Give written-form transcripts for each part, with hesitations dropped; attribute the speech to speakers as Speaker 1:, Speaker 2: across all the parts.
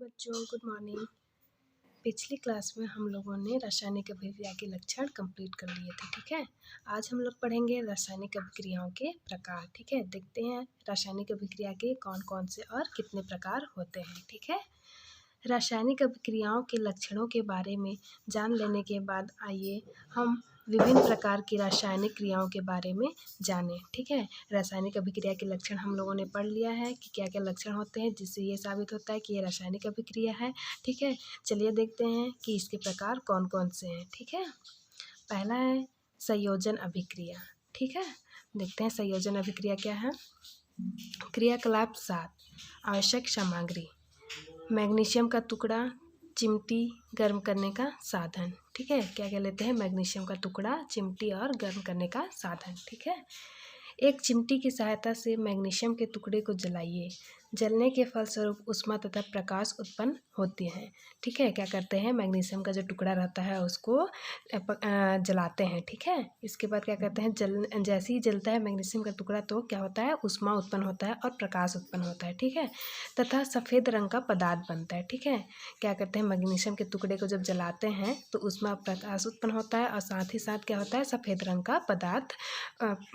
Speaker 1: बच्चों, good morning. पिछली class में हम लोगों ने रासायनिक अभिक्रिया के लक्षण कंप्लीट कर लिए थे। ठीक है, आज हम लोग पढ़ेंगे रासायनिक अभिक्रियाओं के प्रकार। ठीक है, देखते हैं रासायनिक अभिक्रिया के कौन कौन से और कितने प्रकार होते हैं। ठीक है, रासायनिक अभिक्रियाओं के लक्षणों के बारे में जान लेने के बाद आइए हम विभिन्न प्रकार की रासायनिक क्रियाओं के बारे में जानें। ठीक है, रासायनिक अभिक्रिया के लक्षण हम लोगों ने पढ़ लिया है कि क्या क्या लक्षण होते हैं जिससे ये साबित होता है कि ये रासायनिक अभिक्रिया है। ठीक है, चलिए देखते हैं कि इसके प्रकार कौन कौन से हैं। ठीक है, पहला है संयोजन अभिक्रिया। ठीक है, देखते हैं संयोजन अभिक्रिया क्या है। क्रियाकलाप 7, आवश्यक सामग्री, मैग्नीशियम का टुकड़ा, चिमटी, गर्म करने का साधन। ठीक है, क्या क्या लेते हैं, मैग्नीशियम का टुकड़ा, चिमटी और गर्म करने का साधन। ठीक है, एक चिमटी की सहायता से मैग्नीशियम के टुकड़े को जलाइए। जलने के फलस्वरूप ऊष्मा तथा प्रकाश उत्पन्न होते हैं। ठीक है, क्या करते हैं, मैग्नीशियम का जो टुकड़ा रहता है उसको जलाते हैं। ठीक है, इसके बाद क्या करते हैं, जैसे ही जलता है मैग्नीशियम का टुकड़ा तो क्या होता है, ऊष्मा उत्पन्न होता है और प्रकाश उत्पन्न होता है। ठीक है, तथा सफ़ेद रंग का पदार्थ बनता है। ठीक है, क्या करते हैं, मैग्नीशियम के टुकड़े को जब जलाते हैं तो उसमें प्रकाश उत्पन्न होता है और साथ ही साथ क्या होता है, सफ़ेद रंग का पदार्थ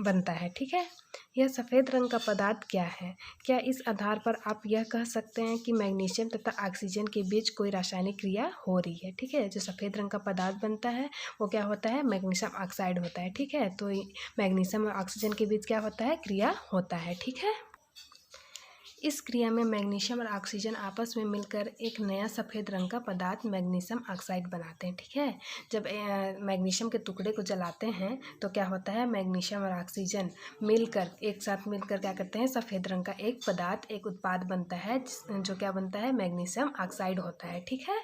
Speaker 1: बनता है। ठीक है, यह सफ़ेद रंग का पदार्थ क्या है? क्या इस आधार पर आप यह कह सकते हैं कि मैग्नीशियम तथा ऑक्सीजन के बीच कोई रासायनिक क्रिया हो रही है? ठीक है, जो सफ़ेद रंग का पदार्थ बनता है वो क्या होता है, मैग्नीशियम ऑक्साइड होता है। ठीक है, तो मैग्नीशियम और ऑक्सीजन के बीच क्या होता है, क्रिया होता है। ठीक है, इस क्रिया में मैग्नीशियम और ऑक्सीजन आपस में मिलकर एक नया सफ़ेद रंग का पदार्थ मैग्नीशियम ऑक्साइड बनाते हैं। ठीक है, जब मैग्नीशियम के टुकड़े को जलाते हैं तो क्या होता है, मैग्नीशियम और ऑक्सीजन मिलकर एक साथ मिलकर क्या करते हैं, सफ़ेद रंग का एक पदार्थ, एक उत्पाद बनता है जो क्या बनता है, मैग्नीशियम ऑक्साइड होता है। ठीक है,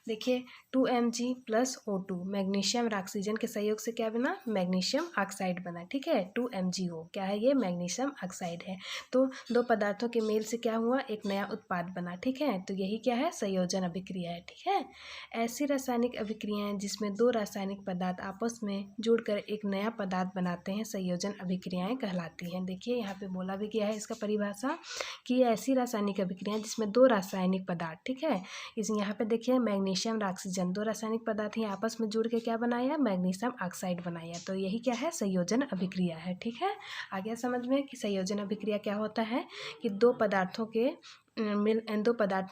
Speaker 1: देखिए 2Mg + O2 मैग्नीशियम और ऑक्सीजन के सहयोग से क्या बना, मैग्नीशियम ऑक्साइड बना। ठीक है, 2MgO क्या है, ये मैग्नीशियम ऑक्साइड है। तो दो पदार्थों के मेल से क्या हुआ, एक नया उत्पाद बना। ठीक है, तो यही क्या है, संयोजन अभिक्रिया है। ठीक है, ऐसी रासायनिक अभिक्रियाएं जिसमें दो रासायनिक पदार्थ आपस में जुड़कर एक नया पदार्थ बनाते हैं संयोजन अभिक्रियाएं कहलाती हैं। देखिए यहाँ पे बोला भी गया है इसका परिभाषा कि ऐसी रासायनिक अभिक्रियाएं जिसमें दो रासायनिक पदार्थ, ठीक है, इस यहाँ पे देखिए मैग्नीशियम और ऑक्सीजन दो रासायनिक पदार्थ ही आपस में जुड़ के क्या बनाया, मैग्नीशियम ऑक्साइड बनाया। तो यही क्या है, संयोजन अभिक्रिया है। ठीक है, आ गया समझ में कि संयोजन अभिक्रिया क्या होता है, कि दो पदार्थ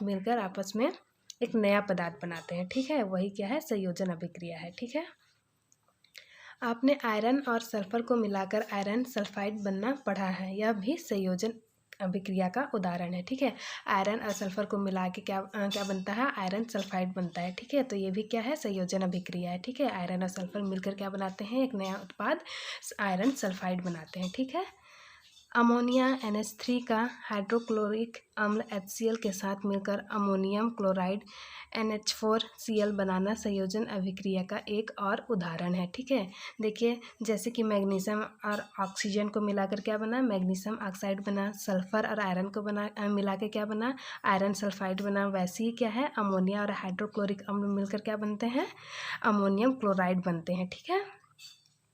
Speaker 1: मिलकर आपस में एक नया पदार्थ बनाते हैं। ठीक है, वही क्या है, संयोजन अभिक्रिया है। ठीक है, आपने आयरन और सल्फर को मिलाकर आयरन सल्फाइड बनना पढ़ा है, यह भी संयोजन अभिक्रिया का उदाहरण है। ठीक है, आयरन और सल्फर को मिला के क्या बनता है, आयरन सल्फाइड बनता है। ठीक है, तो ये भी क्या है, संयोजन अभिक्रिया है। ठीक है, आयरन और सल्फर मिलकर क्या बनाते हैं, एक नया उत्पाद आयरन सल्फाइड बनाते हैं। ठीक है, अमोनिया NH3 का हाइड्रोक्लोरिक अम्ल HCl के साथ मिलकर अमोनियम क्लोराइड NH4Cl बनाना संयोजन अभिक्रिया का एक और उदाहरण है। ठीक है, देखिए जैसे कि मैग्नीशियम और ऑक्सीजन को मिलाकर क्या बना, मैग्नीशियम ऑक्साइड बना, सल्फर और आयरन को मिला के क्या बना, आयरन सल्फाइड बना। वैसे ही क्या है, अमोनिया और हाइड्रोक्लोरिक अम्ल मिलकर क्या बनते हैं, अमोनियम क्लोराइड बनते हैं। ठीक है,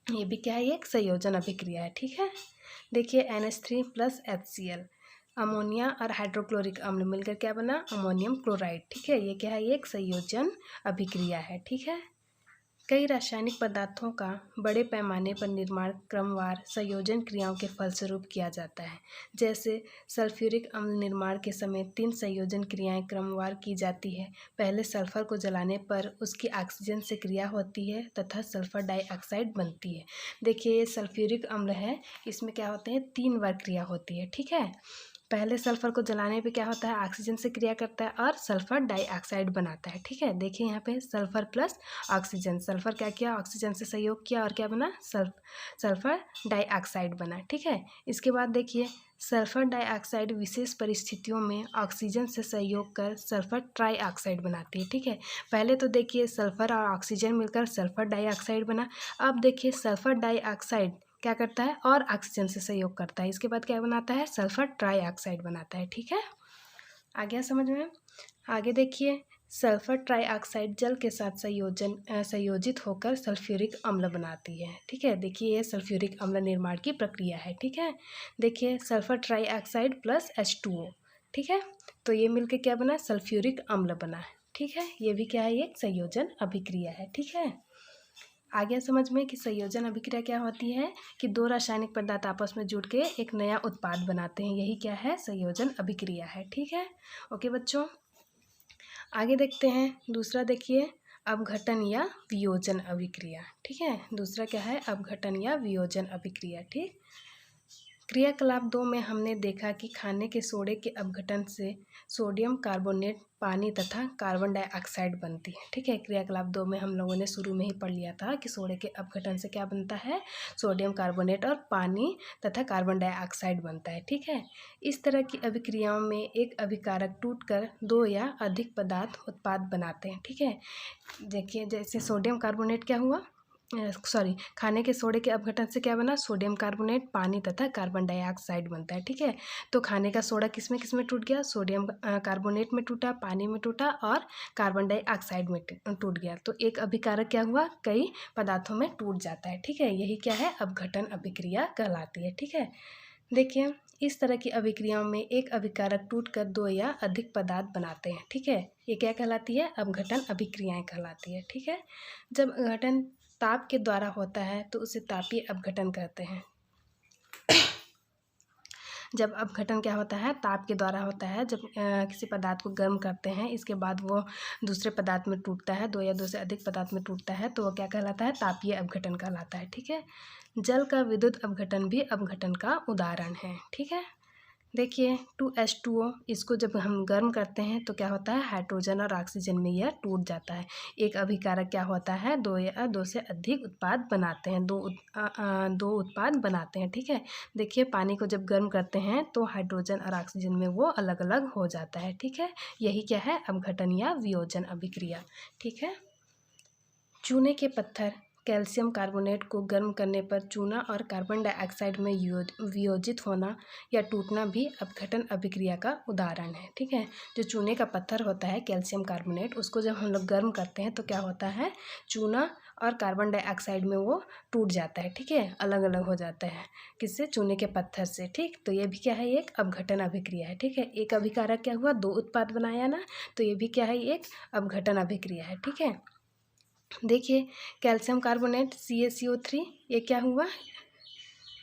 Speaker 1: ये भी क्या है, एक संयोजन अभिक्रिया है। ठीक है, देखिए NH3 + HCl अमोनिया और हाइड्रोक्लोरिक अम्ल मिलकर क्या बना, अमोनियम क्लोराइड। ठीक है, ये क्या है, ये एक संयोजन अभिक्रिया है। ठीक है, कई रासायनिक पदार्थों का बड़े पैमाने पर निर्माण क्रमवार संयोजन क्रियाओं के फलस्वरूप किया जाता है। जैसे सल्फ्यूरिक अम्ल निर्माण के समय 3 संयोजन क्रियाएं क्रमवार की जाती है। पहले सल्फर को जलाने पर उसकी ऑक्सीजन से क्रिया होती है तथा सल्फर डाइऑक्साइड बनती है। देखिए ये सल्फ्यूरिक अम्ल है, इसमें क्या होते हैं, 3 बार क्रिया होती है। ठीक है, पहले सल्फर को जलाने पे क्या होता है, ऑक्सीजन से क्रिया करता है और सल्फर डाइऑक्साइड बनाता है। ठीक है, देखिए यहाँ पे सल्फर प्लस ऑक्सीजन, सल्फर क्या किया, ऑक्सीजन से सहयोग किया और क्या बना, सल्फर डाइऑक्साइड बना। ठीक है, इसके बाद देखिए सल्फर डाइऑक्साइड विशेष परिस्थितियों में ऑक्सीजन से सहयोग कर सल्फर ट्राइऑक्साइड बनाती है। ठीक है, पहले तो देखिए सल्फर और ऑक्सीजन मिलकर सल्फर डाइऑक्साइड बना। अब देखिए सल्फर डाइऑक्साइड क्या करता है, और ऑक्सीजन से सहयोग करता है, इसके बाद क्या बनाता है, सल्फर ट्राइऑक्साइड बनाता है। ठीक है, आ गया समझ में। आगे देखिए सल्फर ट्राइऑक्साइड जल के साथ संयोजित होकर सल्फ्यूरिक अम्ल बनाती है। ठीक है, देखिए ये सल्फ्यूरिक अम्ल निर्माण की प्रक्रिया है। ठीक है, देखिए सल्फर ट्राइऑक्साइड + H2O। ठीक है। तो ये मिलके क्या बना, सल्फ्यूरिक अम्ल बना है, ठीक है। ये भी क्या है, एक संयोजन अभिक्रिया है, ठीक है। आ गया समझ में कि संयोजन अभिक्रिया क्या होती है, कि दो रासायनिक पदार्थ आपस में जुड़ के एक नया उत्पाद बनाते हैं, यही क्या है, संयोजन अभिक्रिया है, ठीक है। ओके बच्चों, आगे देखते हैं दूसरा, देखिए अपघटन या वियोजन अभिक्रिया, ठीक है। दूसरा क्या है, अपघटन या वियोजन अभिक्रिया, ठीक। क्रियाकलाप 2 में हमने देखा कि खाने के सोडे के अपघटन से सोडियम कार्बोनेट, पानी तथा कार्बन डाइऑक्साइड बनती है, ठीक है। क्रियाकलाप 2 में हम लोगों ने शुरू में ही पढ़ लिया था कि सोडे के अपघटन से क्या बनता है, सोडियम कार्बोनेट और पानी तथा कार्बन डाइऑक्साइड बनता है, ठीक है। इस तरह की अभिक्रियाओं में एक अभिकारक टूटकर दो या अधिक पदार्थ उत्पाद बनाते हैं, ठीक है। देखिए जैसे सोडियम कार्बोनेट क्या हुआ, खाने के सोडे के अपघटन से क्या बना, सोडियम कार्बोनेट, पानी तथा कार्बन डाइऑक्साइड बनता है, ठीक है। तो खाने का सोडा किस में टूट गया, सोडियम कार्बोनेट में टूटा, पानी में टूटा और कार्बन डाइऑक्साइड में टूट गया। तो एक अभिकारक क्या हुआ, कई पदार्थों में टूट जाता है, ठीक है। यही क्या है, अपघटन अभिक्रिया कहलाती है, ठीक है। देखिए इस तरह की अभिक्रियाओं में एक अभिकारक टूटकर दो या अधिक पदार्थ बनाते हैं, ठीक है। ये क्या कहलाती है, अपघटन अभिक्रियाएं कहलाती है, ठीक है। जब अपघटन ताप के द्वारा होता है तो उसे तापीय अपघटन कहते हैं। जब अपघटन क्या होता है, ताप के द्वारा होता है, जब किसी पदार्थ को गर्म करते हैं, इसके बाद वो दूसरे पदार्थ में टूटता है, दो या दो से अधिक पदार्थ में टूटता है, तो वो क्या कहलाता है, तापीय अपघटन कहलाता है, ठीक है। जल का विद्युत अपघटन भी अपघटन का उदाहरण है, ठीक है। देखिए 2H2O, इसको जब हम गर्म करते हैं तो क्या होता है, हाइड्रोजन और ऑक्सीजन में यह टूट जाता है। एक अभिकारक क्या होता है, दो या दो से अधिक उत्पाद बनाते हैं, दो उत्पाद बनाते हैं, ठीक है। देखिए पानी को जब गर्म करते हैं तो हाइड्रोजन और ऑक्सीजन में वो अलग अलग हो जाता है, ठीक है। यही क्या है, अपघटन या वियोजन अभिक्रिया, ठीक है। चूने के पत्थर कैल्शियम कार्बोनेट को गर्म करने पर चूना और कार्बन डाइऑक्साइड में वियोजित होना या टूटना भी अपघटन अभिक्रिया का उदाहरण है, ठीक है। जो चूने का पत्थर होता है कैल्शियम कार्बोनेट, उसको जब हम लोग गर्म करते हैं तो क्या होता है, चूना और कार्बन डाइऑक्साइड में वो टूट जाता है, ठीक है, अलग अलग हो जाता है, किससे, चूने के पत्थर से, ठीक। तो ये भी क्या है, एक अपघटन अभिक्रिया है, ठीक है। एक अभिकारक क्या हुआ, दो उत्पाद बनाया ना, तो ये भी क्या है, एक अपघटन अभिक्रिया है, ठीक है। देखिए कैल्शियम कार्बोनेट CaCO3, ये क्या हुआ,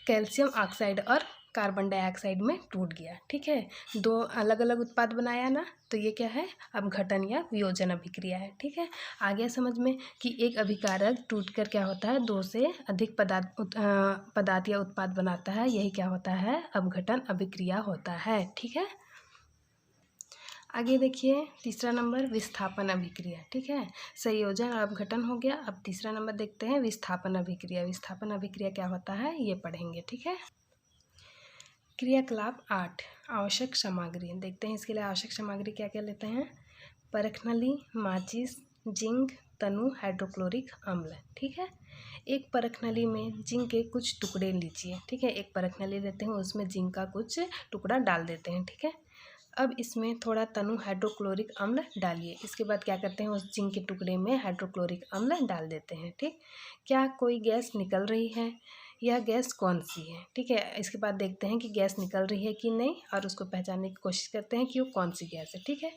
Speaker 1: कैल्शियम ऑक्साइड और कार्बन डाइऑक्साइड में टूट गया, ठीक है। दो अलग अलग उत्पाद बनाया ना, तो ये क्या है, अपघटन या वियोजन अभिक्रिया है, ठीक है। आ गया समझ में कि एक अभिकारक टूटकर क्या होता है, दो से अधिक पदार्थ या उत्पाद बनाता है, यही क्या होता है, अपघटन अभिक्रिया होता है, ठीक है। आगे देखिए तीसरा नंबर, विस्थापन अभिक्रिया, ठीक है। संयोजन और अपघटन हो गया। अब तीसरा नंबर देखते हैं, विस्थापन अभिक्रिया। विस्थापन अभिक्रिया क्या होता है, ये पढ़ेंगे, ठीक है। क्रियाकलाप 8, आवश्यक सामग्री देखते हैं। इसके लिए आवश्यक सामग्री क्या क्या लेते हैं, परखनली, माचिस, जिंक, तनु, हाइड्रोक्लोरिक अम्ल, ठीक है। एक परखनली में जिंक के कुछ टुकड़े लीजिए, ठीक है। एक परखनली लेते हैं, उसमें जिंक का कुछ टुकड़ा डाल देते हैं, ठीक है। अब इसमें थोड़ा तनु हाइड्रोक्लोरिक अम्ल डालिए। इसके बाद क्या करते हैं, उस जिंक के टुकड़े में हाइड्रोक्लोरिक अम्ल डाल देते हैं, ठीक। क्या कोई गैस निकल रही है, यह गैस कौन सी है, ठीक है। इसके बाद देखते हैं कि गैस निकल रही है कि नहीं, और उसको पहचानने की कोशिश करते हैं कि वो कौन सी गैस है, ठीक है।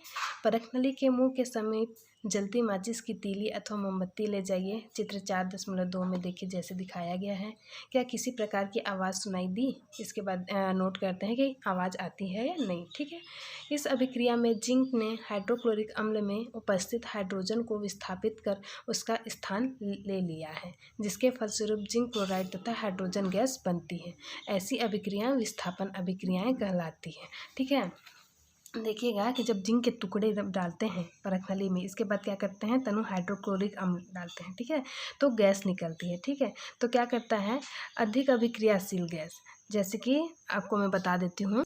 Speaker 1: परखनली के मुंह के समीप जलती माचिस की तीली अथवा मोमबत्ती ले जाइए। चित्र 4.2 में देखिए जैसे दिखाया गया है। क्या किसी प्रकार की आवाज़ सुनाई दी, इसके बाद नोट करते हैं कि आवाज़ आती है या नहीं, ठीक है। इस अभिक्रिया में जिंक ने हाइड्रोक्लोरिक अम्ल में उपस्थित हाइड्रोजन को विस्थापित कर उसका स्थान ले लिया है, जिसके फलस्वरूप जिंक क्लोराइड तथा हाइड्रोजन गैस बनती है। ऐसी अभिक्रियाएं विस्थापन अभिक्रियाएं कहलाती हैं, ठीक है। देखिएगा कि जब जिंक के टुकड़े जब डालते हैं परखनली में, इसके बाद क्या करते हैं, तनु हाइड्रोक्लोरिक अम्ल डालते हैं, ठीक है, तो गैस निकलती है, ठीक है। तो क्या करता है, अधिक अभिक्रियाशील गैस, जैसे कि आपको मैं बता देती हूँ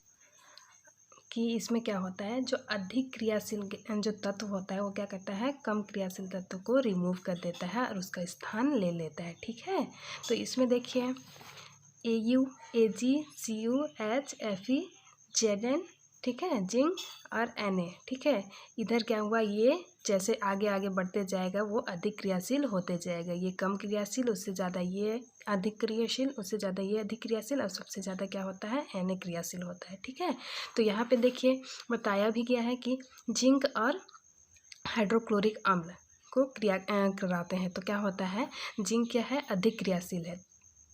Speaker 1: कि इसमें क्या होता है, जो अधिक क्रियाशील जो तत्व होता है वो क्या करता है, कम क्रियाशील तत्व को रिमूव कर देता है और उसका स्थान ले लेता है, ठीक है। तो इसमें देखिए AU, AG, CU, H, Fe, Zn, ठीक है, जिंक और Na, ठीक है। इधर क्या हुआ, ये जैसे आगे आगे बढ़ते जाएगा वो अधिक क्रियाशील होते जाएगा, ये कम क्रियाशील, उससे ज़्यादा ये अधिक क्रियाशील, उससे ज़्यादा ये अधिक क्रियाशील, और सबसे ज़्यादा क्या होता है, Na क्रियाशील होता है, ठीक है। तो यहाँ पे देखिए बताया भी गया है कि जिंक और हाइड्रोक्लोरिक अम्ल को क्रिया कराते हैं, तो क्या होता है, जिंक क्या है, अधिक क्रियाशील है,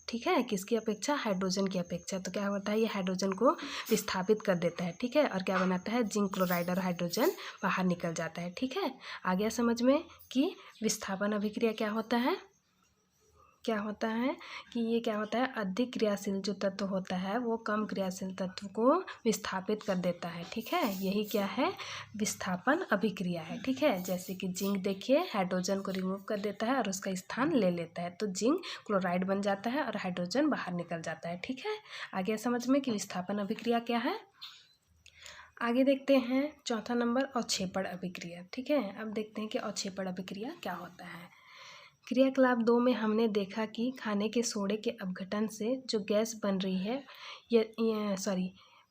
Speaker 1: ठीक है, किसकी अपेक्षा, हाइड्रोजन की अपेक्षा। तो क्या होता है, ये हाइड्रोजन को विस्थापित कर देता है, ठीक है, और क्या बनाता है, जिंक क्लोराइड और हाइड्रोजन बाहर निकल जाता है, ठीक है। आ गया समझ में कि विस्थापन अभिक्रिया क्या होता है, क्या होता है कि ये क्या होता है, अधिक क्रियाशील जो तत्व होता है वो कम क्रियाशील तत्व को विस्थापित कर देता है, ठीक है, यही क्या है, विस्थापन अभिक्रिया है, ठीक है। जैसे कि जिंक देखिए हाइड्रोजन को रिमूव कर देता है और उसका स्थान ले लेता है, तो जिंक क्लोराइड बन जाता है और हाइड्रोजन बाहर निकल जाता है, ठीक है। आगे समझ में कि विस्थापन अभिक्रिया क्या है। आगे देखते हैं चौथा नंबर, अवक्षेपण अभिक्रिया, ठीक है। अब देखते हैं कि अवक्षेपण अभिक्रिया क्या होता है। क्रियाकलाप 2 में हमने देखा कि खाने के सोडे के अपघटन से जो गैस बन रही है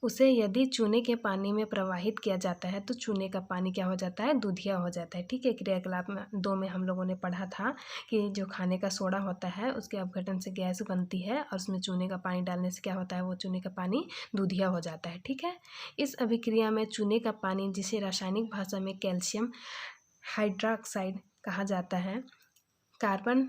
Speaker 1: उसे यदि चूने के पानी में प्रवाहित किया जाता है तो चूने का पानी क्या हो जाता है, दूधिया हो जाता है, ठीक है। क्रियाकलाप 2 में हम लोगों ने पढ़ा था कि जो खाने का सोडा होता है उसके अपघटन से गैस बनती है और उसमें चूने का पानी डालने से क्या होता है, वो चूने का पानी दूधिया हो जाता है, ठीक है। इस अभिक्रिया में चूने का पानी, जिसे रासायनिक भाषा में कैल्शियम हाइड्रॉक्साइड कहा जाता है, कार्बन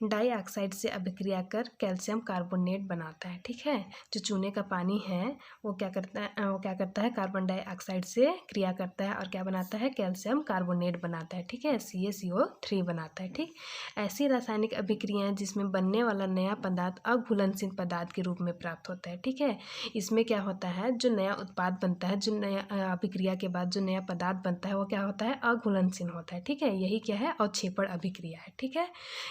Speaker 1: डाइऑक्साइड से अभिक्रिया कर कैल्शियम कार्बोनेट बनाता है, ठीक है। जो चूने का पानी है वो क्या करता है, कार्बन डाइऑक्साइड से क्रिया करता है और क्या बनाता है, कैल्शियम कार्बोनेट बनाता है, ठीक है, CaCO3 बनाता है, ठीक। ऐसी रासायनिक अभिक्रियाएं जिसमें बनने वाला नया पदार्थ अघुलनशील पदार्थ के रूप में प्राप्त होता है, ठीक है। इसमें क्या होता है, जो नया उत्पाद बनता है, जो नया अभिक्रिया के बाद जो नया पदार्थ बनता है वो क्या होता है, अघुलनशील होता है, ठीक है। यही क्या है, अवक्षेपण अभिक्रिया है, ठीक है।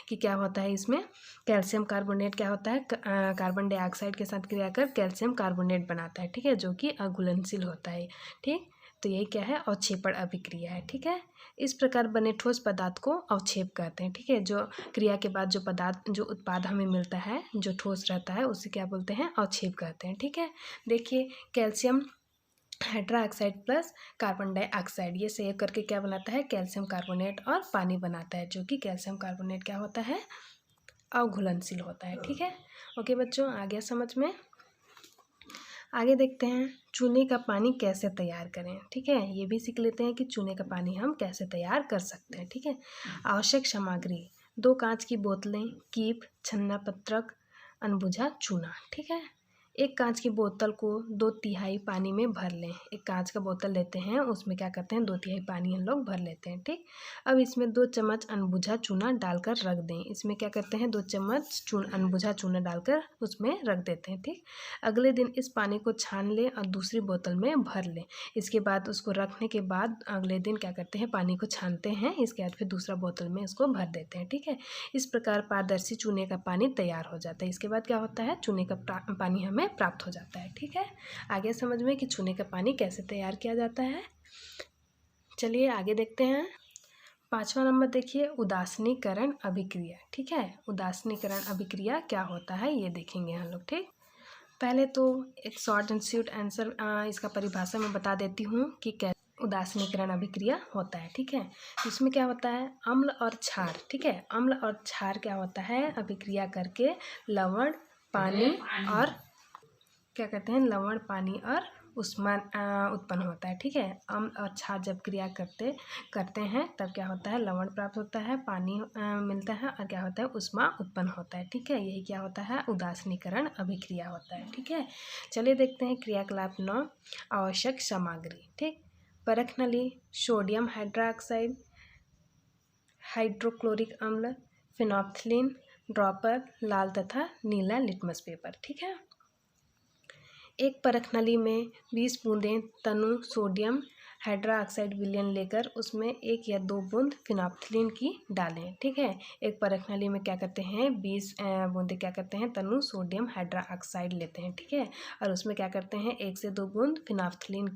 Speaker 1: कि क्या होता है, इसमें कैल्शियम कार्बोनेट क्या होता है, कार्बन डाइऑक्साइड के साथ क्रिया कर कैल्शियम कार्बोनेट बनाता है, ठीक है, जो कि अघुलनशील होता है, ठीक। तो यही क्या है, अवक्षेपण अभिक्रिया है, ठीक है। इस प्रकार बने ठोस पदार्थ को अवक्षेप कहते हैं, ठीक है। जो क्रिया के बाद जो पदार्थ, जो उत्पाद हमें मिलता है जो ठोस रहता है उसे क्या बोलते हैं, अवक्षेप कहते हैं, ठीक है। देखिए calcium hydroxide plus carbon dioxide ये संयोग करके क्या बनाता है, कैल्शियम कार्बोनेट और पानी बनाता है, जो कि कैल्शियम कार्बोनेट क्या होता है, अघुलनशील होता है, ठीक है। ओके बच्चों, आ गया समझ में। आगे देखते हैं चूने का पानी कैसे तैयार करें, ठीक है। ये भी सीख लेते हैं कि चूने का पानी हम कैसे तैयार कर सकते हैं, ठीक है। आवश्यक सामग्री, 2 कांच की बोतलें, कीप, छन्ना पत्रक, अनबुझा चूना, ठीक है। एक कांच की बोतल को 2/3 पानी में भर लें। एक कांच का बोतल लेते हैं, उसमें क्या करते हैं, 2/3 पानी हम लोग भर लेते हैं, ठीक। अब इसमें 2 चम्मच अनबुझा चूना डालकर रख दें। इसमें क्या करते हैं, 2 चम्मच अनबुझा चूना डालकर उसमें रख देते हैं, ठीक। अगले दिन इस पानी को छान लें और दूसरी बोतल में भर लें। इसके बाद उसको रखने के बाद अगले दिन क्या करते हैं, पानी को छानते हैं, इसके बाद फिर दूसरा बोतल में इसको भर देते हैं, ठीक है। इस प्रकार पारदर्शी चूने का पानी तैयार हो जाता है। इसके बाद क्या होता है, चूने का पानी हमें प्राप्त हो जाता है, ठीक है। आगे समझ में कि चूने का पानी कैसे तैयार किया जाता है। चलिए आगे देखते हैं। 5वां नंबर देखिए, उदासीनीकरण अभिक्रिया, ठीक है। उदासीनीकरण अभिक्रिया क्या होता है ये देखेंगे हम लोग, ठीक। पहले तो एक शॉर्ट एंड स्वीट आंसर इसका परिभाषा मैं बता देती हूँ कि कैसे उदासीनीकरण अभिक्रिया होता है, ठीक है। तो इसमें क्या होता है, अम्ल और क्षार, ठीक है। अम्ल और क्षार क्या होता है, अभिक्रिया करके लवण, पानी और क्या कहते हैं, लवण, पानी और उष्मा उत्पन्न होता है, ठीक है। अम्ल और क्षार जब क्रिया करते हैं तब क्या होता है, लवण प्राप्त होता है, पानी मिलता है और क्या होता है, उष्मा उत्पन्न होता है, ठीक है। यही क्या होता है, उदासीनीकरण अभिक्रिया होता है, ठीक है। चलिए देखते हैं क्रियाकलाप 9, आवश्यक सामग्री, ठीक। परख नली, सोडियम हाइड्रोक्साइड, हाइड्रोक्लोरिक अम्ल, फिनोल्फ्थालीन, ड्रॉपर, लाल तथा नीला लिटमस पेपर, ठीक है। एक परख नली में 20 बूंदें तनु सोडियम हाइड्रोक्साइड विलयन लेकर उसमें 1 या 2 बूंद फिनोल्फ्थालीन की डालें, ठीक है। एक परख नली में क्या करते हैं, 20 बूंदे क्या करते हैं, तनु सोडियम हाइड्रोक्साइड लेते हैं, ठीक है, और उसमें क्या करते हैं, 1 से 2 बूंद फिनोल्फ्थालीन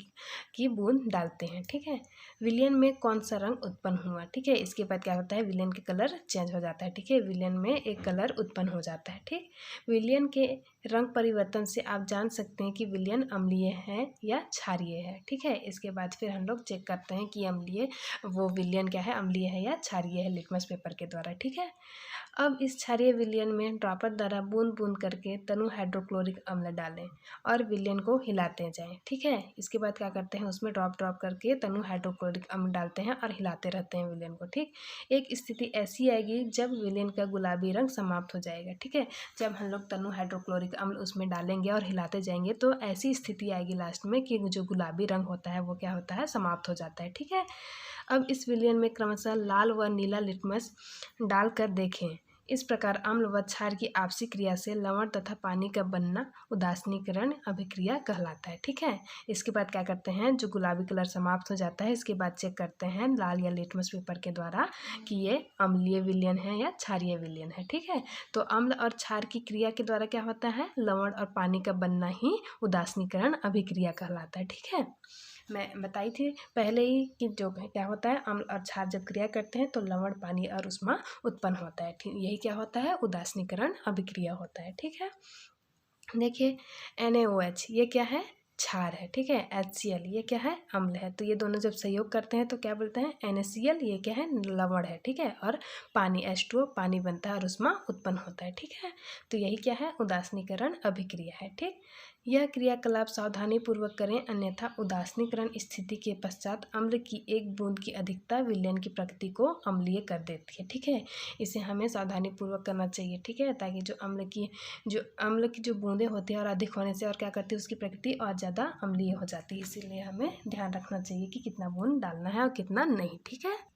Speaker 1: की बूंद डालते हैं, ठीक है। विलयन में कौन सा रंग उत्पन्न हुआ, ठीक है। इसके बाद क्या होता है, विलयन के कलर चेंज हो जाता है, ठीक है। विलयन में एक कलर उत्पन्न हो जाता है, ठीक। विलयन के रंग परिवर्तन से आप जान सकते हैं कि विलयन अम्लीय है या क्षारीय है। ठीक है, इसके बाद फिर हम लोग चेक करते हैं कि अम्लीय वो विलयन क्या है, अम्लीय है या क्षारीय है, लिटमस पेपर के द्वारा। ठीक है, अब इस क्षारीय विलयन में ड्रॉपर द्वारा बूंद बूंद करके तनु हाइड्रोक्लोरिक अम्ल डालें और विलयन को हिलाते जाएं। ठीक है, इसके बाद क्या करते हैं, उसमें ड्रॉप ड्रॉप करके तनु हाइड्रोक्लोरिक अम्ल डालते हैं और हिलाते रहते हैं विलयन को। ठीक, एक स्थिति ऐसी आएगी जब विलयन का गुलाबी रंग समाप्त हो जाएगा। ठीक है, जब हम लोग तनु हाइड्रोक्लोरिक अम्ल उसमें डालेंगे और हिलाते जाएंगे तो ऐसी स्थिति आएगी लास्ट में कि जो गुलाबी रंग होता है वो क्या होता है, समाप्त हो जाता है। ठीक है, अब इस विलयन में क्रमशः लाल व नीला लिटमस डालकर देखें। इस प्रकार अम्ल व क्षार की आपसी क्रिया से लवण तथा पानी का बनना उदासीनीकरण अभिक्रिया कहलाता है। ठीक है, इसके बाद क्या करते हैं, जो गुलाबी कलर समाप्त हो जाता है इसके बाद चेक करते हैं लाल या लिटमस पेपर के द्वारा कि ये अम्लीय विलयन है या क्षारीय विलयन है। ठीक है, तो अम्ल और क्षार की क्रिया के द्वारा क्या होता है, लवण और पानी का बनना ही उदासीनीकरण अभिक्रिया कहलाता है। ठीक है, मैं बताई थी पहले ही कि जो क्या होता है, अम्ल और क्षार जब क्रिया करते हैं तो लवण, पानी और ऊष्मा उत्पन्न होता है। ठीक, यही क्या होता है, उदासीनीकरण अभिक्रिया होता है। ठीक है, देखिए NaOH ये क्या है, क्षार है। ठीक है, HCl ये क्या है, अम्ल है। तो ये दोनों जब संयोग करते हैं तो क्या बोलते हैं, NaCl ये क्या है, लवण है। ठीक है, और पानी H2O पानी बनता है और ऊष्मा उत्पन्न होता है। ठीक है, तो यही क्या है, उदासीनीकरण अभिक्रिया है। ठीक, यह क्रियाकलाप सावधानीपूर्वक करें, अन्यथा उदासीनीकरण स्थिति के पश्चात अम्ल की एक बूंद की अधिकता विलयन की प्रकृति को अम्लीय कर देती है। ठीक है, इसे हमें सावधानीपूर्वक करना चाहिए। ठीक है, ताकि जो अम्ल की जो बूंदें होती है और अधिक होने से और क्या करती है, उसकी प्रकृति और ज़्यादा अम्लीय हो जाती है। इसीलिए हमें ध्यान रखना चाहिए कि कितना बूंद डालना है और कितना नहीं। ठीक है,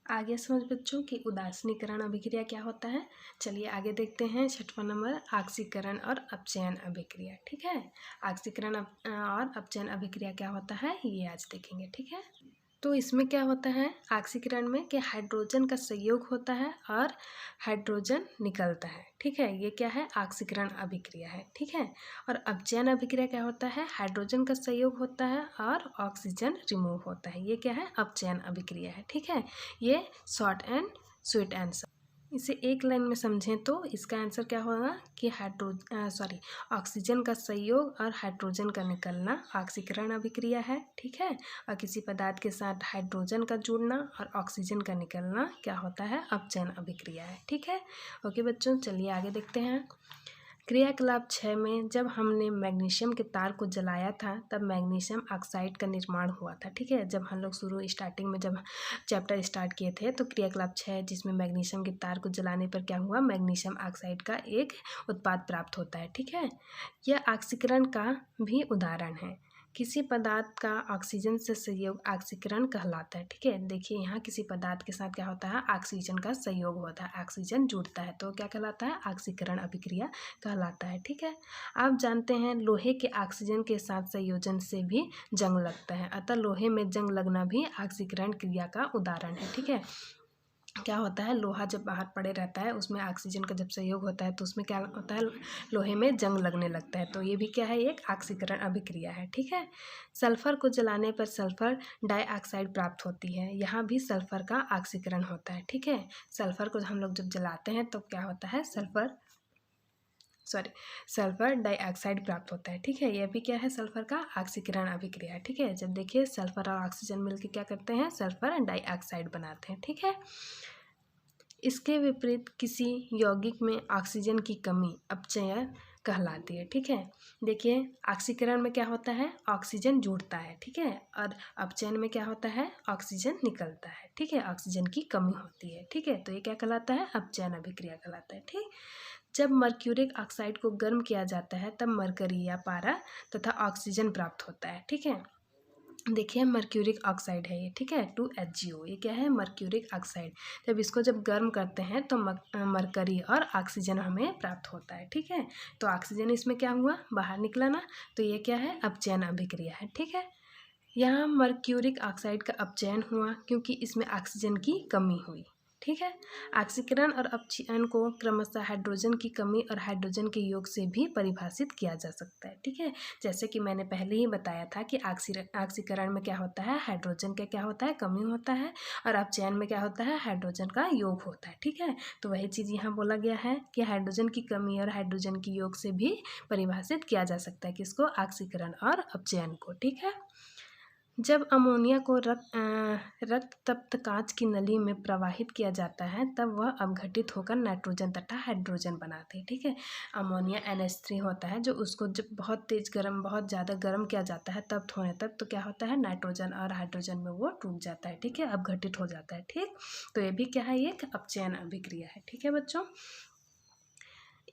Speaker 1: आगे समझ बच्चों कि उदासीनीकरण अभिक्रिया क्या होता है। चलिए आगे देखते हैं 6वां नंबर, ऑक्सीकरण और अपचयन अभिक्रिया। ठीक है, ऑक्सीकरण और अपचयन अभिक्रिया क्या होता है ये आज देखेंगे। ठीक है, तो इसमें क्या होता है, ऑक्सीकरण में कि हाइड्रोजन का संयोग होता है और हाइड्रोजन निकलता है। ठीक है, ये क्या है, ऑक्सीकरण अभिक्रिया है। ठीक है, और अपचयन अभिक्रिया क्या होता है, हाइड्रोजन का संयोग होता है और ऑक्सीजन रिमूव होता है। ये क्या है, अपचयन अभिक्रिया है। ठीक है, ये शॉर्ट एंड स्वीट आंसर। इसे एक लाइन में समझें तो इसका आंसर क्या होगा कि ऑक्सीजन का संयोग और हाइड्रोजन का निकलना ऑक्सीकरण अभिक्रिया है। ठीक है, और किसी पदार्थ के साथ हाइड्रोजन का जुड़ना और ऑक्सीजन का निकलना क्या होता है, अपचयन अभिक्रिया है। ठीक है, ओके बच्चों, चलिए आगे देखते हैं। क्रियाकलाप 6 में जब हमने मैग्नीशियम के तार को जलाया था तब मैग्नीशियम ऑक्साइड का निर्माण हुआ था। ठीक है, जब हम लोग स्टार्टिंग में जब चैप्टर स्टार्ट किए थे तो क्रियाकलाप 6 जिसमें मैग्नीशियम के तार को जलाने पर क्या हुआ, मैग्नीशियम ऑक्साइड का एक उत्पाद प्राप्त होता है। ठीक है, यह ऑक्सीकरण का भी उदाहरण है। किसी पदार्थ का ऑक्सीजन से संयोग ऑक्सीकरण कहलाता है। ठीक है, देखिए यहाँ किसी पदार्थ के साथ क्या होता है, ऑक्सीजन का संयोग होता है, ऑक्सीजन जुड़ता है तो क्या कहलाता है, ऑक्सीकरण अभिक्रिया कहलाता है। ठीक है, आप जानते हैं लोहे के ऑक्सीजन के साथ संयोजन से भी जंग लगता है, अतः लोहे में जंग लगना भी ऑक्सीकरण क्रिया का उदाहरण है। ठीक है, क्या होता है, लोहा जब बाहर पड़े रहता है उसमें ऑक्सीजन का जब संयोग होता है तो उसमें क्या होता है, लोहे में जंग लगने लगता है, तो ये भी क्या है, एक ऑक्सीकरण अभिक्रिया है। ठीक है, सल्फर को जलाने पर सल्फर डाइऑक्साइड प्राप्त होती है, यहाँ भी सल्फर का ऑक्सीकरण होता है। ठीक है, सल्फर को हम लोग जब जलाते हैं तो क्या होता है, सल्फर डाइऑक्साइड प्राप्त होता है। ठीक है, यह भी क्या है, सल्फर का ऑक्सीकरण अभिक्रिया है। ठीक है, जब देखिए सल्फर और ऑक्सीजन मिलकर क्या करते हैं, सल्फर डाइऑक्साइड बनाते हैं। ठीक है, इसके विपरीत किसी यौगिक में ऑक्सीजन की कमी अपचयन कहलाती है। ठीक है, देखिए ऑक्सीकरण में क्या होता है, ऑक्सीजन जुड़ता है। ठीक है, और अपचयन में क्या होता है, ऑक्सीजन निकलता है। ठीक है, ऑक्सीजन की कमी होती है। ठीक है, तो ये क्या कहलाता है, अपचयन अभिक्रिया कहलाता है। ठीक, जब मर्क्यूरिक ऑक्साइड को गर्म किया जाता है तब मरकरी या पारा तथा ऑक्सीजन प्राप्त होता है। ठीक है, देखिए मर्क्यूरिक ऑक्साइड है ये। ठीक है, 2HgO ये क्या है, मर्क्यूरिक ऑक्साइड। जब गर्म करते हैं तो मरकरी और ऑक्सीजन हमें प्राप्त होता है। ठीक है, तो ऑक्सीजन इसमें क्या हुआ, बाहर निकला ना, तो ये क्या है, अपचयन अभिक्रिया है। ठीक है, यहाँ मर्क्यूरिक ऑक्साइड का अपचयन हुआ क्योंकि इसमें ऑक्सीजन की कमी हुई। ठीक है। ऑक्सीकरण और अपचयन को क्रमशः हाइड्रोजन की कमी और हाइड्रोजन के योग से भी परिभाषित किया जा सकता है। ठीक है, जैसे कि मैंने पहले ही बताया था कि ऑक्सीकरण में क्या होता है, हाइड्रोजन का क्या होता है, कमी होता है, और अपचयन में क्या होता है, हाइड्रोजन का योग होता है। ठीक है, तो वही चीज़ यहाँ बोला गया है कि हाइड्रोजन की कमी और हाइड्रोजन की योग से भी परिभाषित किया जा सकता है किसको, ऑक्सीकरण और अपचयन को। ठीक है, जब अमोनिया को रक्त तप्त कांच की नली में प्रवाहित किया जाता है तब वह अपघटित होकर नाइट्रोजन तथा हाइड्रोजन बनाते हैं। ठीक है, अमोनिया NH3 होता है, जो उसको जब बहुत तेज गर्म, बहुत ज़्यादा गर्म किया जाता है तप्त होने तक, तो क्या होता है, नाइट्रोजन और हाइड्रोजन में वो टूट जाता है। ठीक है, अपघटित हो जाता है। ठीक, तो ये भी क्या है, ये एक अपचयन अभिक्रिया है। ठीक है बच्चों,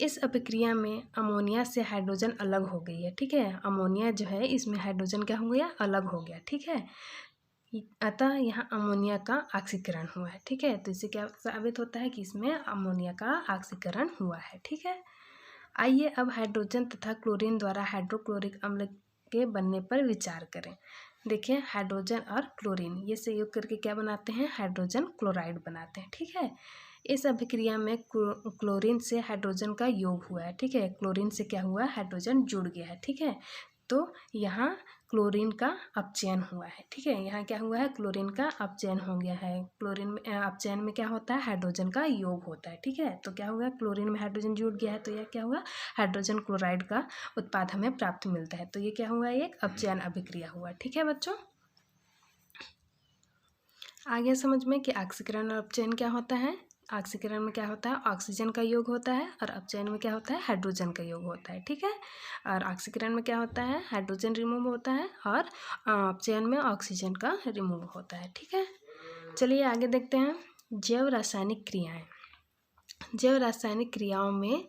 Speaker 1: इस अभिक्रिया में अमोनिया से हाइड्रोजन अलग हो गई है। ठीक है, अमोनिया जो है इसमें हाइड्रोजन क्या हो गया, अलग हो गया। ठीक है, अतः यहाँ अमोनिया का ऑक्सीकरण हुआ है। ठीक है, तो इससे क्या साबित होता है कि इसमें अमोनिया का ऑक्सीकरण हुआ है। ठीक है, आइए अब हाइड्रोजन तथा क्लोरीन द्वारा हाइड्रोक्लोरिक अम्ल के बनने पर विचार करें। देखिए, हाइड्रोजन और क्लोरीन ये संयोग करके क्या बनाते हैं, हाइड्रोजन क्लोराइड बनाते हैं। ठीक है, इस अभिक्रिया में क्लोरीन से हाइड्रोजन का योग हुआ है। ठीक है, क्लोरीन से क्या हुआ, हाइड्रोजन जुड़ गया है। ठीक है, तो यहाँ क्लोरीन का अपचयन हुआ है। ठीक है, यहाँ क्या हुआ है, क्लोरीन का अपचयन हो गया है। क्लोरीन में अपचयन में क्या होता है, हाइड्रोजन का योग होता है। ठीक है, तो क्या हुआ, क्लोरीन में हाइड्रोजन जुड़ गया है, तो यह क्या हुआ, हाइड्रोजन क्लोराइड का उत्पाद हमें प्राप्त मिलता है। तो ये क्या हुआ, एक अपचयन अभिक्रिया हुआ। ठीक है बच्चों, आ गया समझ में कि ऑक्सीकरण और अपचयन क्या होता है। ऑक्सीकरण में क्या होता है, ऑक्सीजन का योग होता है, और अपचयन में क्या होता है, हाइड्रोजन का योग होता है। ठीक है, और ऑक्सीकरण में क्या होता है, हाइड्रोजन रिमूव होता है, और अपचयन में ऑक्सीजन का रिमूव होता है। ठीक है, चलिए आगे देखते हैं। जैव रासायनिक क्रियाएं। जैव रासायनिक क्रियाओं में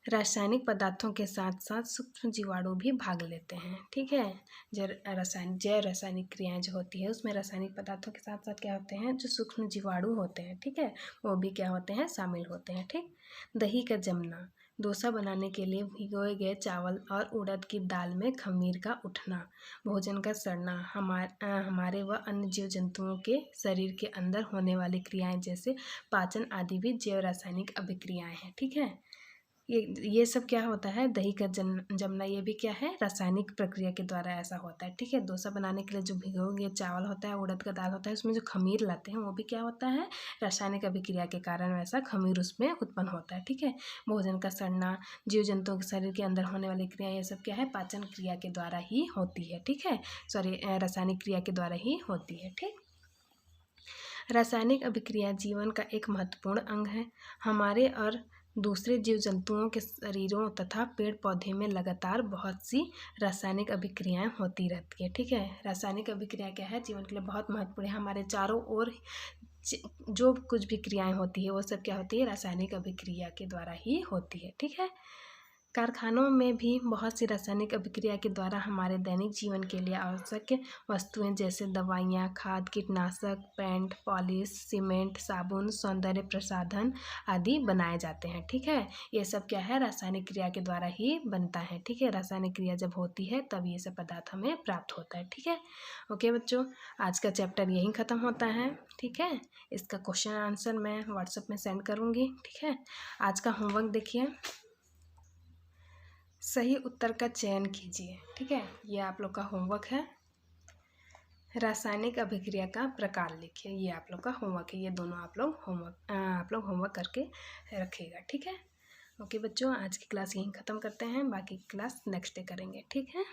Speaker 1: रासायनिक पदार्थों के साथ साथ सूक्ष्म जीवाणु भी भाग लेते हैं। ठीक है, जैव रासायनिक क्रियाएं जो होती है उसमें रासायनिक पदार्थों के साथ साथ क्या होते हैं, जो सूक्ष्म जीवाणु होते हैं, ठीक है, वो भी क्या होते हैं, शामिल होते हैं। ठीक, दही का जमना, डोसा बनाने के लिए भिगोए गए चावल और उड़द की दाल में खमीर का उठना, भोजन का सड़ना, हमारे व अन्य जीव जंतुओं के शरीर के अंदर होने वाली क्रियाएं जैसे पाचन आदि भी जैव रासायनिक अभिक्रियाएं हैं। ठीक है, ये सब क्या होता है, दही का जमना, ये भी क्या है, रासायनिक प्रक्रिया के द्वारा ऐसा होता है। ठीक है, डोसा बनाने के लिए जो भिगोए चावल होता है, उड़द का दाल होता है, उसमें जो खमीर लाते हैं वो भी क्या होता है, रासायनिक अभिक्रिया के कारण वैसा खमीर उसमें उत्पन्न होता है। ठीक है, भोजन का सड़ना, जीव जंतुओं के शरीर के अंदर होने वाली क्रिया, ये सब क्या है, पाचन क्रिया के द्वारा ही होती है। ठीक है, सॉरी, रासायनिक क्रिया के द्वारा ही होती है। ठीक, रासायनिक अभिक्रिया जीवन का एक महत्वपूर्ण अंग है। हमारे और दूसरे जीव जंतुओं के शरीरों तथा पेड़ पौधे में लगातार बहुत सी रासायनिक अभिक्रियाएं होती रहती है। ठीक है, रासायनिक अभिक्रिया क्या है, जीवन के लिए बहुत महत्वपूर्ण है। हमारे चारों ओर जो कुछ भी क्रियाएं होती है वो सब क्या होती है, रासायनिक अभिक्रिया के द्वारा ही होती है। ठीक है, कारखानों में भी बहुत सी रासायनिक अभिक्रिया के द्वारा हमारे दैनिक जीवन के लिए आवश्यक वस्तुएं जैसे दवाइयाँ, खाद, कीटनाशक, पेंट, पॉलिश, सीमेंट, साबुन, सौंदर्य प्रसाधन आदि बनाए जाते हैं। ठीक है, ये सब क्या है, रासायनिक क्रिया के द्वारा ही बनता है। ठीक है, रासायनिक क्रिया जब होती है तब ये सब पदार्थ हमें प्राप्त होता है। ठीक है, ओके बच्चों, आज का चैप्टर यहीं ख़त्म होता है। ठीक है, इसका क्वेश्चन आंसर मैं व्हाट्सएप में सेंड करूँगी। ठीक है, आज का होमवर्क देखिए, सही उत्तर का चयन कीजिए। ठीक है, ये आप लोग का होमवर्क है। रासायनिक अभिक्रिया का प्रकार लिखिए, ये आप लोग का होमवर्क है। ये दोनों आप लोग होमवर्क करके रखिएगा। ठीक है, ओके बच्चों, आज की क्लास यहीं ख़त्म करते हैं, बाकी की क्लास नेक्स्ट डे करेंगे। ठीक है।